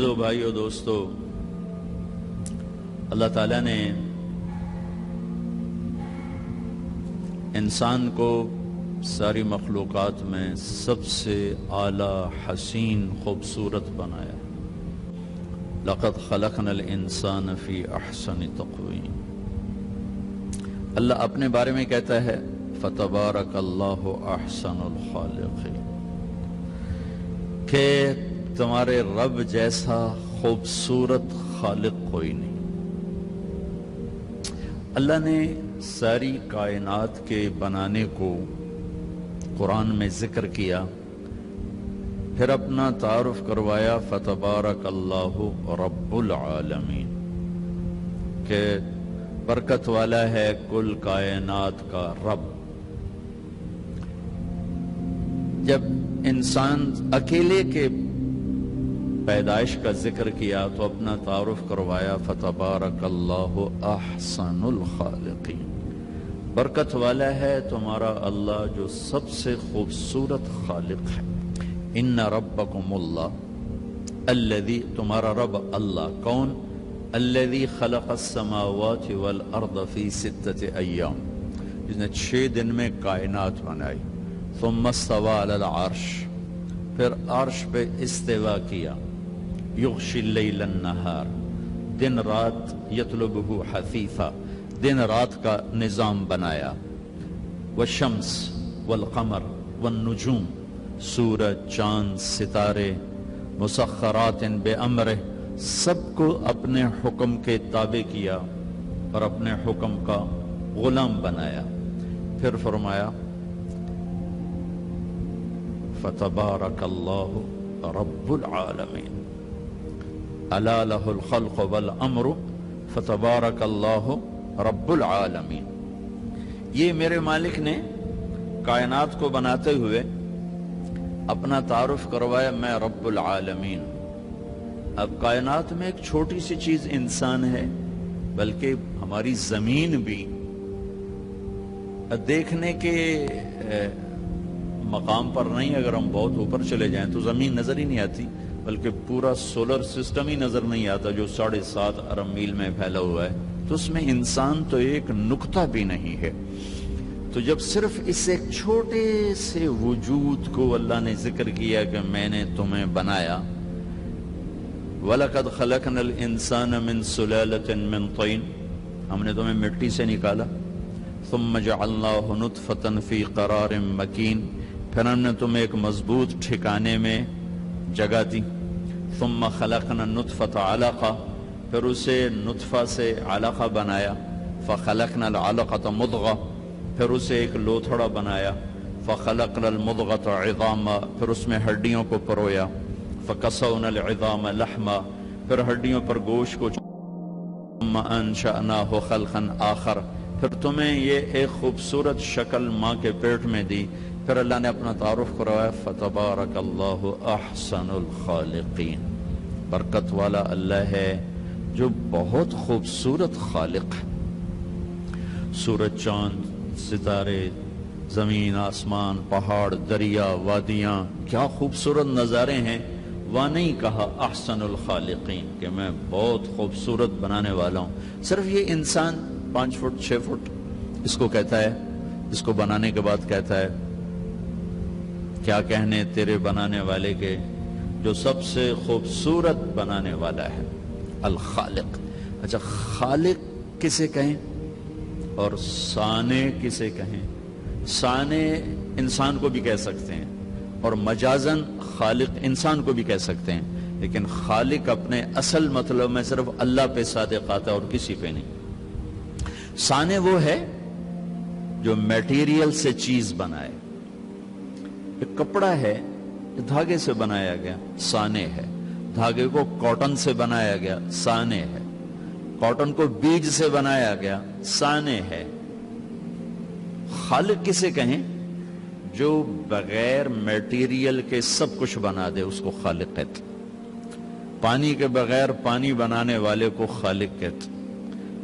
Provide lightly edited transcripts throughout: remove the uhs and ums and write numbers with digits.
عزیزو بھائیو دوستو، اللہ تعالیٰ نے انسان کو ساری مخلوقات میں سب سے اعلیٰ، حسین، خوبصورت بنایا۔ لقد خلقنا الانسان فی احسن تقویم۔ اللہ اپنے بارے میں کہتا ہے فتبارک اللہ احسن الخالقین، کہ تمہارے رب جیسا خوبصورت خالق کوئی نہیں۔ اللہ نے ساری کائنات کے بنانے کو قرآن میں ذکر کیا، پھر اپنا تعارف کروایا فتبارک اللہ رب العالمین، کہ برکت والا ہے کل کائنات کا رب۔ جب انسان اکیلے کے پیدائش کا ذکر کیا تو اپنا تعارف کروایا فتبارک اللہ احسن الخالقین، برکت والا ہے تمہارا اللہ جو سب سے خوبصورت خالق ہے۔ ان ربکم اللہ الذی، تمہارا رب اللہ کون؟ الذی خلق السماوات والارض فی 6 ایام، جس نے 6 دن میں کائنات بنائی۔ ثم استوى علی العرش، پھر عرش پہ استوا کیا۔ یغشی اللیل النہار، دن رات، یطلبہ حثیثا، دن رات کا نظام بنایا۔ والشمس والقمر والنجوم، سورج، چاند، ستارے، مسخرات بامرہ، سب کو اپنے حکم کے تابع کیا اور اپنے حکم کا غلام بنایا۔ پھر فرمایا فتبارک اللہ رب العالمین، الا لہ الخلق والامر فتبارک اللہ رب العالمین۔ یہ میرے مالک نے کائنات کو بناتے ہوئے اپنا تعارف کروایا، میں رب العالمین۔ اب کائنات میں ایک چھوٹی سی چیز انسان ہے، بلکہ ہماری زمین بھی دیکھنے کے مقام پر نہیں، اگر ہم بہت اوپر چلے جائیں تو زمین نظر ہی نہیں آتی، بلکہ پورا سولر سسٹم ہی نظر نہیں آتا جو 7.5 ارب میل میں پھیلا ہوا ہے، تو اس میں انسان تو ایک نقطہ بھی نہیں ہے۔ تو جب صرف اس ایک چھوٹے سے وجود کو اللہ نے ذکر کیا کہ میں نے تمہیں بنایا، وَلَقَدْ خَلَقْنَا الْإِنسَانَ مِنْ سُلَالَةٍ مِنْ طِينٍ، ہم نے تمہیں مٹی سے نکالا۔ ثُمَّ جَعَلْنَاهُ نُطْفَةً فِي قَرَارٍ مَكِينٍ، پھر ہم نے تمہیں ایک مضبوط ٹھکانے میں جگہ دی۔ ثم خلقنا النطفة علقة، پھر اسے نطفہ سے علقہ بنایا۔ فخلقنا العلقة مضغة، پھر اسے ایک لوتھڑا بنایا۔ فخلقنا المضغة عظاما، پھر اس میں ہڈیوں کو پرویا۔ فکسونا العظام لحما، پھر ہڈیوں پر گوشت کو۔ ثم انشأناه خلقا آخر، پھر تمہیں یہ ایک خوبصورت شکل ماں کے پیٹ میں دی۔ پھر اللہ نے اپنا تعارف کروایا فتبارک اللہ احسن الخالقین، برکت والا اللہ ہے جو بہت خوبصورت خالق ہے۔ سورج، چاند، ستارے، زمین، آسمان، پہاڑ، دریا، وادیاں، کیا خوبصورت نظارے ہیں۔ وہاں نہیں کہا احسن الخالقین کہ میں بہت خوبصورت بنانے والا ہوں۔ صرف یہ انسان 5 فٹ 6 فٹ اس کو کہتا ہے، اس کو بنانے کے بعد کہتا ہے کیا کہنے تیرے بنانے والے کے جو سب سے خوبصورت بنانے والا ہے، الخالق۔ اچھا، خالق کسے کہیں اور صانع کسے کہیں؟ صانع انسان کو بھی کہہ سکتے ہیں اور مجازن خالق انسان کو بھی کہہ سکتے ہیں، لیکن خالق اپنے اصل مطلب میں صرف اللہ پہ صادق آتا ہے اور کسی پہ نہیں۔ صانع وہ ہے جو میٹیریل سے چیز بنائے۔ ایک کپڑا ہے، دھاگے سے بنایا گیا، صانع ہے۔ دھاگے کو کاٹن سے بنایا گیا، صانع ہے۔ کاٹن کو بیج سے بنایا گیا، صانع ہے۔ خالق کسے کہیں؟ جو بغیر میٹیریل کے سب کچھ بنا دے، اس کو خالق کہتے۔ پانی کے بغیر پانی بنانے والے کو خالق کہتے۔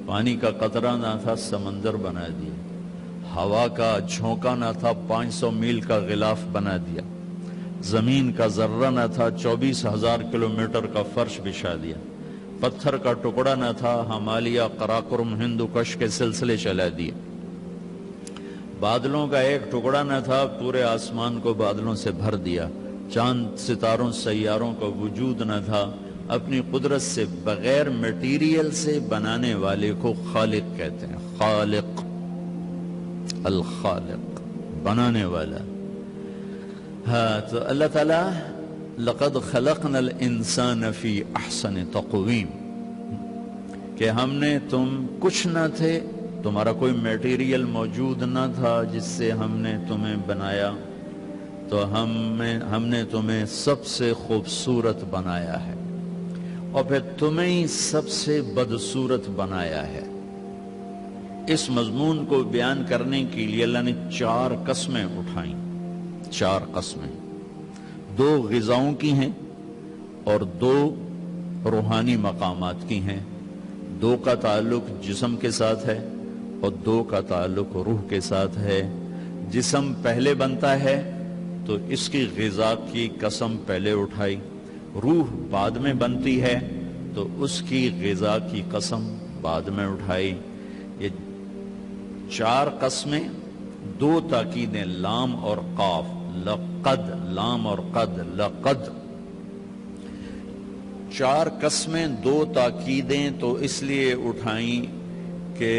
پانی کا قطرہ نہ تھا، سمندر بنا دیا۔ ہوا کا جھونکا نہ تھا، 500 میل کا غلاف بنا دیا۔ زمین کا ذرہ نہ تھا، 24,000 کلومیٹر کا فرش بچھا دیا، پتھر کا ٹکڑا نہ تھا، ہمالیہ، قراقرم، ہندو کش کے سلسلے چلا دیے، بادلوں کا ایک ٹکڑا نہ تھا، پورے آسمان کو بادلوں سے بھر دیا، چاند ستاروں سیاروں کا وجود نہ تھا، اپنی قدرت سے بغیر میٹیریل سے بنانے والے کو خالق کہتے ہیں، خالق، الخالق، بنانے والا۔ ہاں تو اللہ تعالیٰ لقد خلقنا الانسان فی احسن تقویم، کہ ہم نے، تم کچھ نہ تھے، تمہارا کوئی میٹیریل موجود نہ تھا جس سے ہم نے تمہیں بنایا، تو ہم نے تمہیں سب سے خوبصورت بنایا ہے، اور پھر تمہیں سب سے بدصورت بنایا ہے۔ اس مضمون کو بیان کرنے کے لیے اللہ نے 4 قسمیں اٹھائیں، 4 قسمیں، 2 غذاؤں کی ہیں اور 2 روحانی مقامات کی ہیں، 2 کا تعلق جسم کے ساتھ ہے اور 2 کا تعلق روح کے ساتھ ہے۔ جسم پہلے بنتا ہے تو اس کی غذا کی قسم پہلے اٹھائی، روح بعد میں بنتی ہے تو اس کی غذا کی قسم بعد میں اٹھائی۔ یہ 4 قسمیں، 2 تاکیدیں، لام اور قاف، لقد، لام اور قد، لقد، 4 قسمیں، 2 تاکیدیں تو اس لیے اٹھائیں کہ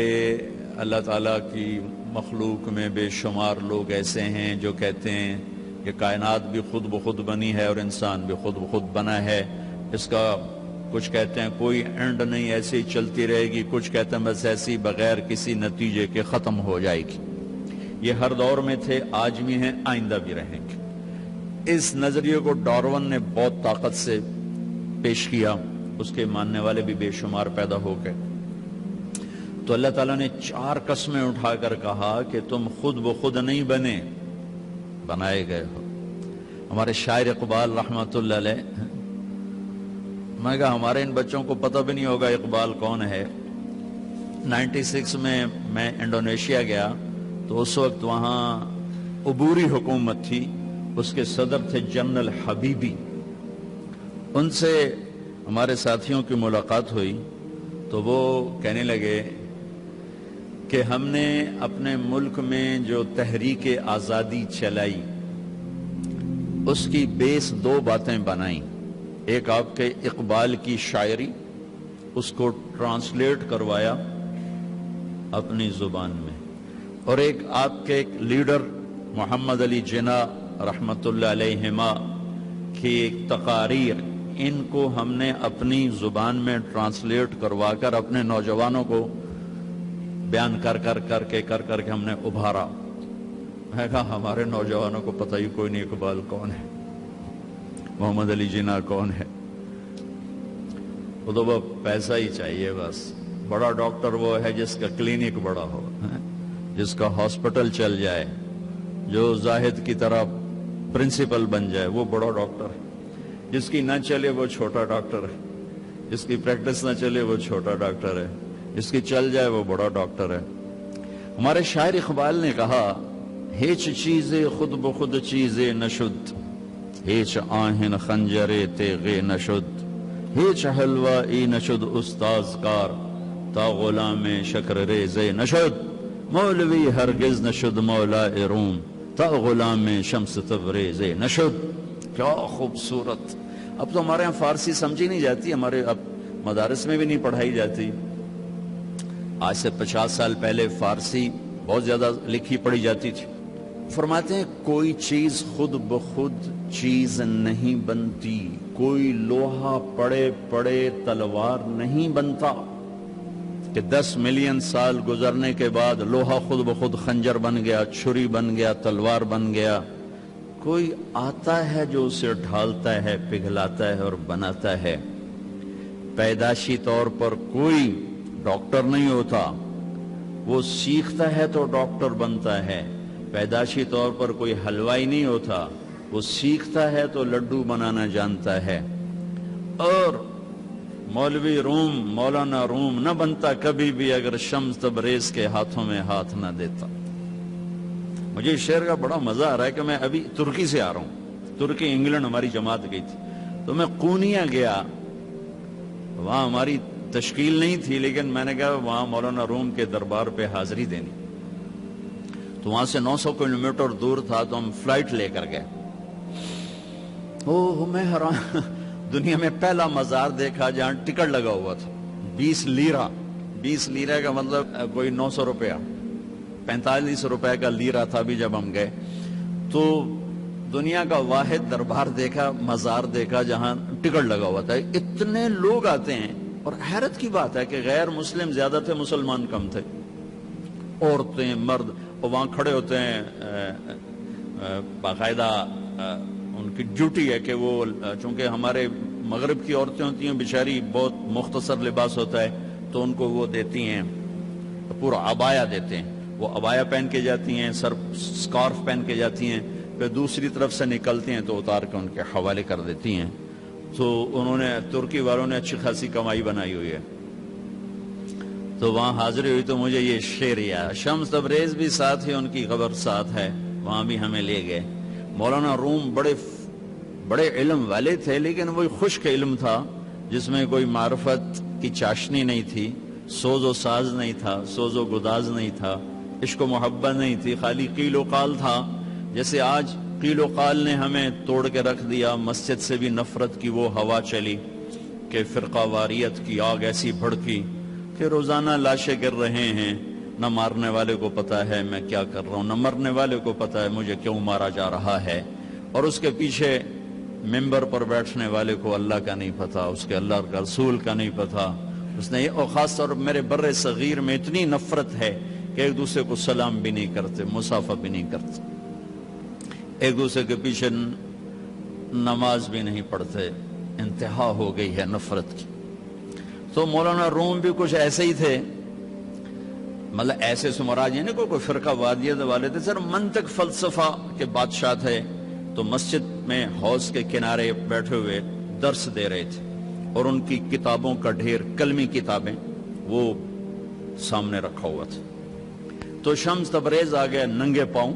اللہ تعالیٰ کی مخلوق میں بے شمار لوگ ایسے ہیں جو کہتے ہیں کہ کائنات بھی خود بخود بنی ہے اور انسان بھی خود بخود بنا ہے، اس کا کچھ کہتے ہیں کوئی اینڈ نہیں، ایسے ہی چلتی رہے گی، کچھ کہتے ہیں بس ایسی بغیر کسی نتیجے کے ختم ہو جائے گی۔ یہ ہر دور میں تھے، آج بھی ہیں، آئندہ بھی رہیں گے۔ اس نظریے کو ڈارون نے بہت طاقت سے پیش کیا، اس کے ماننے والے بھی بے شمار پیدا ہو گئے۔ تو اللہ تعالیٰ نے 4 قسمیں اٹھا کر کہا کہ تم خود بخود نہیں بنے، بنائے گئے ہو۔ ہمارے شاعر اقبال رحمۃ اللہ علیہ، میں کہا ہمارے ان بچوں کو پتہ بھی نہیں ہوگا اقبال کون ہے۔ 96 میں میں انڈونیشیا گیا تو اس وقت وہاں عبوری حکومت تھی، اس کے صدر تھے جنرل حبیبی۔ ان سے ہمارے ساتھیوں کی ملاقات ہوئی تو وہ کہنے لگے کہ ہم نے اپنے ملک میں جو تحریک آزادی چلائی اس کی بیس 2 باتیں بنائیں، ایک آپ کے اقبال کی شاعری، اس کو ٹرانسلیٹ کروایا اپنی زبان میں، اور ایک آپ کے لیڈر محمد علی جناح رحمت اللہ علیہما کی ایک تقاریر، ان کو ہم نے اپنی زبان میں ٹرانسلیٹ کروا کر اپنے نوجوانوں کو بیان کر کے ہم نے ابھارا۔ میں کہا ہمارے نوجوانوں کو پتہ ہی کوئی نہیں اقبال کون ہے، محمد علی جناح کون ہے، وہ تو بس پیسہ ہی چاہیے، بس بڑا ڈاکٹر وہ ہے جس کا کلینک بڑا ہو، جس کا ہاسپٹل چل جائے، جو زاہد کی طرح پرنسپل بن جائے، وہ بڑا ڈاکٹر ہے، جس کی نہ چلے وہ چھوٹا ڈاکٹر ہے، جس کی پریکٹس نہ چلے وہ چھوٹا ڈاکٹر ہے، جس کی چل جائے وہ بڑا ڈاکٹر ہے۔ ہمارے شاعر اقبال نے کہا ہیچ چیزے خود بخود چیزے نشد، ہیچ آہن خنجرے تیغے نشد، ہیچ حلوہ ای نشد استاز کار، تا غلام شکر ریزے نشد، مولوی ہرگز نشد مولا روم، تا غلام شمس تبریزے نشد۔ کیا خوبصورت! اب تو ہمارے یہاں فارسی سمجھی نہیں جاتی، ہمارے اب مدارس میں بھی نہیں پڑھائی جاتی۔ آج سے 50 سال پہلے فارسی بہت زیادہ لکھی پڑھی جاتی تھی۔ فرماتے ہیں کوئی چیز خود بخود چیز نہیں بنتی، کوئی لوہا پڑے پڑے تلوار نہیں بنتا کہ 10 ملین سال گزرنے کے بعد لوہا خود بخود خنجر بن گیا، چھری بن گیا، تلوار بن گیا۔ کوئی آتا ہے جو اسے ڈھالتا ہے، پگھلاتا ہے اور بناتا ہے۔ پیدائشی طور پر کوئی ڈاکٹر نہیں ہوتا، وہ سیکھتا ہے تو ڈاکٹر بنتا ہے۔ پیدائشی طور پر کوئی حلوائی نہیں ہوتا، وہ سیکھتا ہے تو لڈو بنانا جانتا ہے۔ اور مولوی روم، مولانا روم نہ بنتا کبھی بھی اگر شمس تبریز کے ہاتھوں میں ہاتھ نہ دیتا۔ مجھے اس شعر کا بڑا مزہ آ رہا ہے کہ میں ابھی ترکی سے آ رہا ہوں، ترکی انگلینڈ ہماری جماعت گئی تھی، تو میں قونیہ گیا، وہاں ہماری تشکیل نہیں تھی، لیکن میں نے کہا وہاں مولانا روم کے دربار پہ حاضری دینی، تو وہاں سے 900 کلومیٹر دور تھا، تو ہم فلائٹ لے کر گئے۔ میں حیران، دنیا میں پہلا مزار دیکھا جہاں ٹکٹ لگا ہوا تھا، 20 لیرہ، 20 لیرہ کا مطلب کوئی 900 روپیہ، 45 روپے کا لیرہ تھا بھی جب ہم گئے۔ تو دنیا کا واحد دربار دیکھا، مزار دیکھا جہاں ٹکٹ لگا ہوا تھا، اتنے لوگ آتے ہیں، اور حیرت کی بات ہے کہ غیر مسلم زیادہ تھے، مسلمان کم تھے، عورتیں مرد، اور وہاں کھڑے ہوتے ہیں، باقاعدہ ان کی ڈیوٹی ہے کہ وہ، چونکہ ہمارے مغرب کی عورتیں ہوتی ہیں بیچاری، بہت مختصر لباس ہوتا ہے، تو ان کو وہ دیتی ہیں پورا عبایا دیتے ہیں، وہ عبایا پہن کے جاتی ہیں، سر سکارف پہن کے جاتی ہیں، پھر دوسری طرف سے نکلتی ہیں تو اتار کے ان کے حوالے کر دیتی ہیں۔ تو انہوں نے، ترکی والوں نے اچھی خاصی کمائی بنائی ہوئی ہے۔ تو وہاں حاضری ہوئی تو مجھے یہ شعر یاد، شمس تبریز بھی ساتھ ہی، ان کی قبر ساتھ ہے، وہاں بھی ہمیں لے گئے۔ مولانا روم بڑے علم والے تھے، لیکن وہ خشک علم تھا جس میں کوئی معرفت کی چاشنی نہیں تھی، سوز و ساز نہیں تھا، سوز و گداز نہیں تھا، عشق و محبت نہیں تھی، خالی قیل و قال تھا۔ جیسے آج قیل و قال نے ہمیں توڑ کے رکھ دیا، مسجد سے بھی نفرت کی وہ ہوا چلی کہ فرقہ واریت کی آگ ایسی بھڑکی کہ روزانہ لاشیں گر رہے ہیں، نہ مارنے والے کو پتا ہے میں کیا کر رہا ہوں، نہ مرنے والے کو پتا ہے مجھے کیوں مارا جا رہا ہے، اور اس کے پیچھے ممبر پر بیٹھنے والے کو اللہ کا نہیں پتا، اس کے اللہ کا رسول کا نہیں پتا، اس نے، اور خاص طور میرے بر صغیر میں اتنی نفرت ہے کہ ایک دوسرے کو سلام بھی نہیں کرتے، مصافحہ بھی نہیں کرتے، ایک دوسرے کے پیچھے نماز بھی نہیں پڑھتے، انتہا ہو گئی ہے نفرت کی۔ تو مولانا روم بھی کچھ ایسے ہی تھے، مطلب ایسے سمراج یعنی کوئی فرقہ وادیت والے تھے، سر منطق فلسفہ کے بادشاہ تھے۔ تو مسجد میں حوض کے کنارے بیٹھے ہوئے درس دے رہے تھے، اور ان کی کتابوں کا ڈھیر، کلمی کتابیں وہ سامنے رکھا ہوا تھا۔ تو شمس تبریز آ گیا ننگے پاؤں،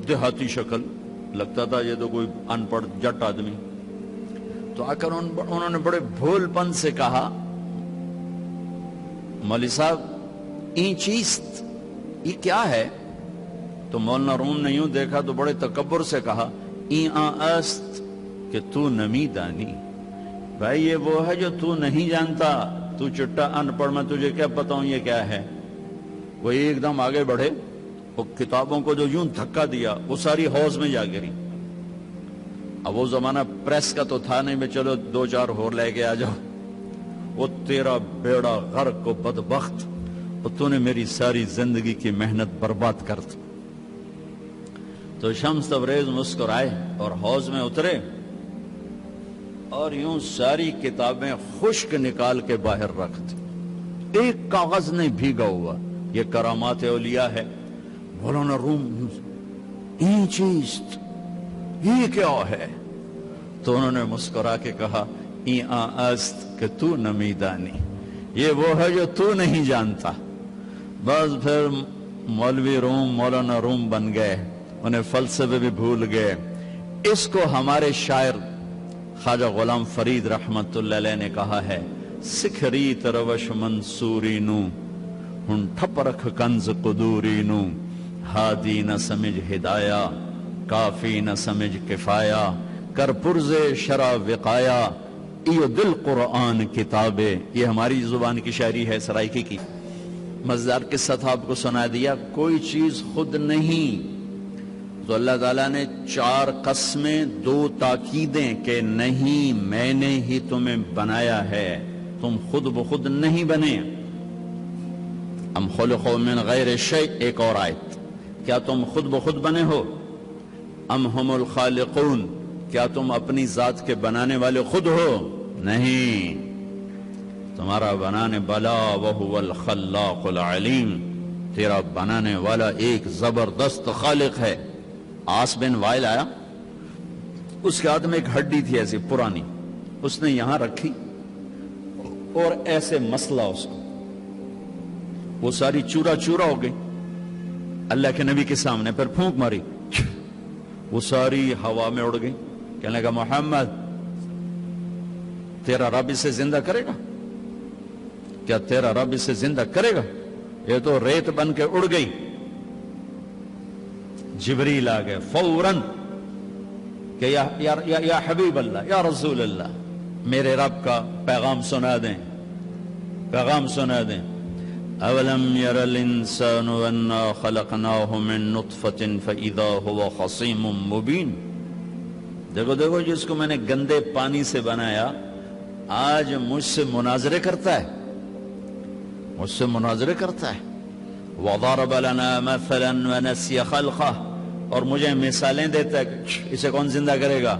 دیہاتی شکل، لگتا تھا یہ تو کوئی ان پڑھ جٹ آدمی۔ تو آ کر انہوں نے بڑے بھول پن سے کہا، مولوی صاحب این چیست، یہ کیا ہے؟ تو مولانا روم نے یوں دیکھا تو بڑے تکبر سے کہا، این است کہ تو نمی دانی، بھائی یہ وہ ہے جو تو نہیں جانتا، تو چٹا ان پڑھ، میں تجھے کیا بتاؤں یہ کیا ہے۔ وہ ایک دم آگے بڑھے، وہ کتابوں کو جو یوں دھکا دیا وہ ساری حوض میں جا گری۔ اب وہ زمانہ پریس کا تو تھا نہیں، میں چلو 2-4 ہور لے کے آ جاؤ، وہ تیرا بیڑا غرق کو بدبخت، اور تو نے میری ساری زندگی کی محنت برباد کر دی۔ تو شمس تبریز مسکرائے اور حوض میں اترے، اور یوں ساری کتابیں خشک نکال کے باہر رکھ دی، ایک کاغذ نہیں بھیگا ہوا۔ یہ کرامات اولیاء ہے۔ مولانا روم، این چیز، یہ کیا ہے؟ تو انہوں نے مسکرا کے کہا، این است کہ تو نمی دانی، یہ وہ ہے جو تو نہیں جانتا۔ بس پھر مولوی روم مولانا روم بن گئے، انہیں فلسفے بھی بھول گئے۔ اس کو ہمارے شاعر خواجہ غلام فرید رحمت اللہ علیہ نے کہا ہے، سکھری تروش منصوری نو، ہن ٹھپ رکھ کنز قدوری نو، ہادی نہ سمجھ ہدایہ، کافی نہ سمجھ کفایہ، کر پرز شرع وقایا، ایو دل قرآن کتابے۔ یہ ہماری زبان کی شاعری ہے سرائکی کی۔ مزدار قصہ تھا، آپ کو سنا دیا۔ کوئی چیز خود نہیں، تو اللہ تعالیٰ نے 4 قسمیں، 2 تاکیدیں کہ نہیں، میں نے ہی تمہیں بنایا ہے، تم خود بخود نہیں بنے۔ ام خلقوا من غیر شیء، ایک اور آیت، کیا تم خود بخود بنے ہو؟ ام ہم الخالقون، کیا تم اپنی ذات کے بنانے والے خود ہو؟ نہیں، تمہارا بنانے والا وہو الخلاق العلیم، تیرا بنانے والا ایک زبردست خالق ہے۔ آس بن وائل آیا، اس کے ہاتھ میں ایک ہڈی تھی ایسی پرانی، اس نے یہاں رکھی اور ایسے مسلا اس کو، وہ ساری چورا چورا ہو گئی۔ اللہ کے نبی کے سامنے پھر پھونک ماری، وہ ساری ہوا میں اڑ گئی. کہنے لگا محمد تیرا رب اسے زندہ کرے گا؟ کیا تیرا رب اسے زندہ کرے گا؟ یہ تو ریت بن کے اڑ گئی. جبریل آ گئے فوراً کہ یا حبیب اللہ، یا رسول اللہ، میرے رب کا پیغام سنا دیں، پیغام سنا دیں. اولم یر الانسان انا خلقناہ من نطفۃ فاذا هو خصیم مبین. دیکھو دیکھو جس کو میں نے گندے پانی سے بنایا آج مجھ سے مناظرے کرتا ہے، مجھ سے مناظرے کرتا ہے. وضرب لنا مثلا ونسی خلقہ، اور مجھے مثالیں دیتا ہے کہ اسے کون زندہ کرے گا،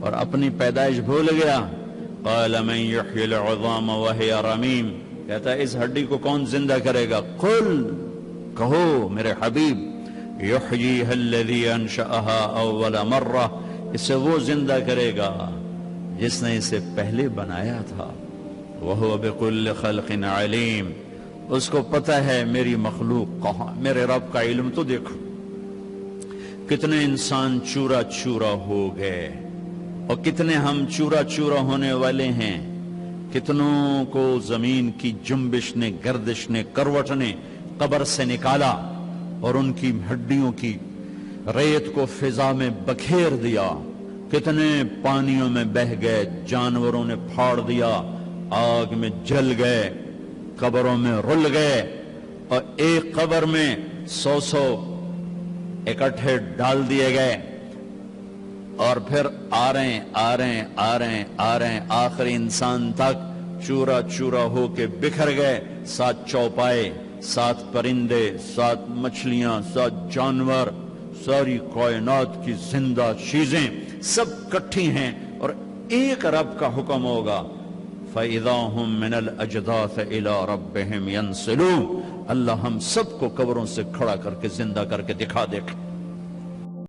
اور اپنی پیدائش بھول گیا. قال من یحیی العظام وہی رمیم، کہتا ہے اس ہڈی کو کون زندہ کرے گا؟ قل، کہو میرے حبیب، یحییھا الذی انشأھا اول مرہ، اسے وہ زندہ کرے گا جس نے اسے پہلے بنایا تھا. وہو بکل خلق علیم، اس کو پتہ ہے میری مخلوق کہاں. میرے رب کا علم تو دیکھو. کتنے انسان چورا چورا ہو گئے اور کتنے ہم چورا چورا ہونے والے ہیں. کتنوں کو زمین کی جنبش نے، گردش نے، کروٹ نے قبر سے نکالا اور ان کی ہڈیوں کی ریت کو فضا میں بکھیر دیا. کتنے پانیوں میں بہہ گئے، جانوروں نے پھاڑ دیا، آگ میں جل گئے، قبروں میں رل گئے، اور ایک قبر میں 100 اکٹھے ڈال دیے گئے. اور پھر آ رہے ہیں آخری انسان تک چورا چورا ہو کے بکھر گئے. 7 چوپائے، 7 پرندے، 7 مچھلیاں، 7 جانور، ساری کائنات کی زندہ چیزیں سب کٹھی ہیں، اور ایک رب کا حکم ہوگا فَإِذَا هُم مِّنَ الْأَجْدَاثِ إِلَىٰ رَبِّهِمْ يَنْسِلُونَ. اللہ ہم سب کو قبروں سے کھڑا کر کے زندہ کر کے دکھا دے.